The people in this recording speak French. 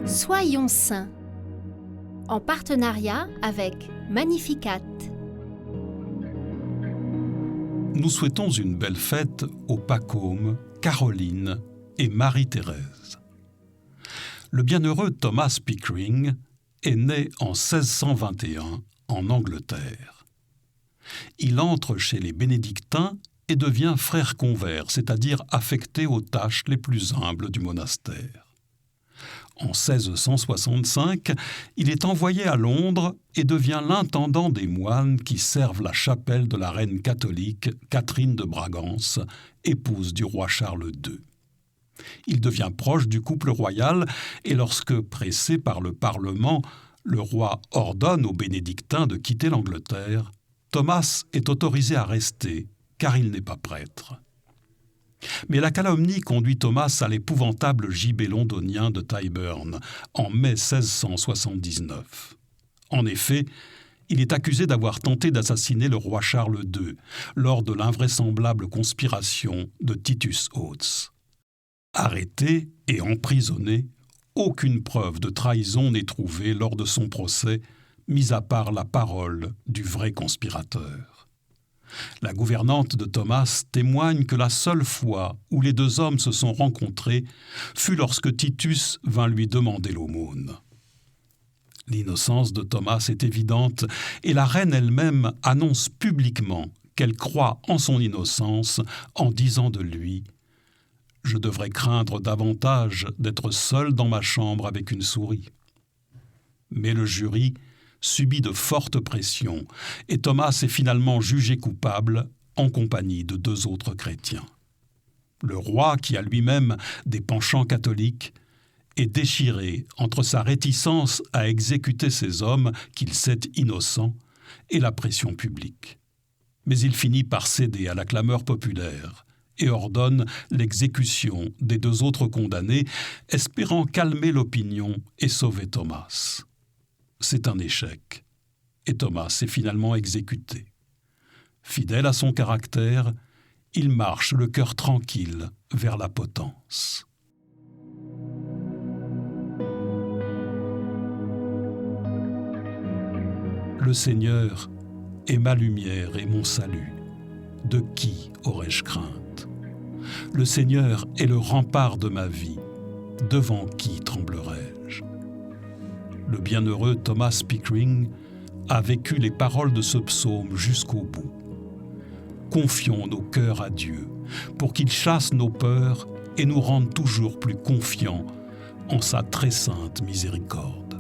Soyons saints, en partenariat avec Magnificat. Nous souhaitons une belle fête aux Pacôme, Caroline et Marie-Thérèse. Le bienheureux Thomas Pickering est né en 1621 en Angleterre. Il entre chez les bénédictins et devient frère convers, c'est-à-dire affecté aux tâches les plus humbles du monastère. En 1665, il est envoyé à Londres et devient l'intendant des moines qui servent la chapelle de la reine catholique Catherine de Bragance, épouse du roi Charles II. Il devient proche du couple royal et lorsque, pressé par le Parlement, le roi ordonne aux bénédictins de quitter l'Angleterre, Thomas est autorisé à rester car il n'est pas prêtre. Mais la calomnie conduit Thomas à l'épouvantable gibet londonien de Tyburn en mai 1679. En effet, il est accusé d'avoir tenté d'assassiner le roi Charles II lors de l'invraisemblable conspiration de Titus Oates. Arrêté et emprisonné, aucune preuve de trahison n'est trouvée lors de son procès, mis à part la parole du vrai conspirateur. La gouvernante de Thomas témoigne que la seule fois où les deux hommes se sont rencontrés fut lorsque Titus vint lui demander l'aumône. L'innocence de Thomas est évidente et la reine elle-même annonce publiquement qu'elle croit en son innocence en disant de lui « Je devrais craindre davantage d'être seul dans ma chambre avec une souris. » Mais le jury subit de fortes pressions et Thomas est finalement jugé coupable en compagnie de deux autres chrétiens. Le roi, qui a lui-même des penchants catholiques, est déchiré entre sa réticence à exécuter ces hommes qu'il sait innocents et la pression publique. Mais il finit par céder à la clameur populaire et ordonne l'exécution des deux autres condamnés, espérant calmer l'opinion et sauver Thomas. C'est un échec, et Thomas est finalement exécuté. Fidèle à son caractère, il marche le cœur tranquille vers la potence. Le Seigneur est ma lumière et mon salut. De qui aurais-je crainte ? Le Seigneur est le rempart de ma vie. Devant qui tremblerais-je ? Le bienheureux Thomas Pickering a vécu les paroles de ce psaume jusqu'au bout. Confions nos cœurs à Dieu pour qu'il chasse nos peurs et nous rende toujours plus confiants en sa très sainte miséricorde.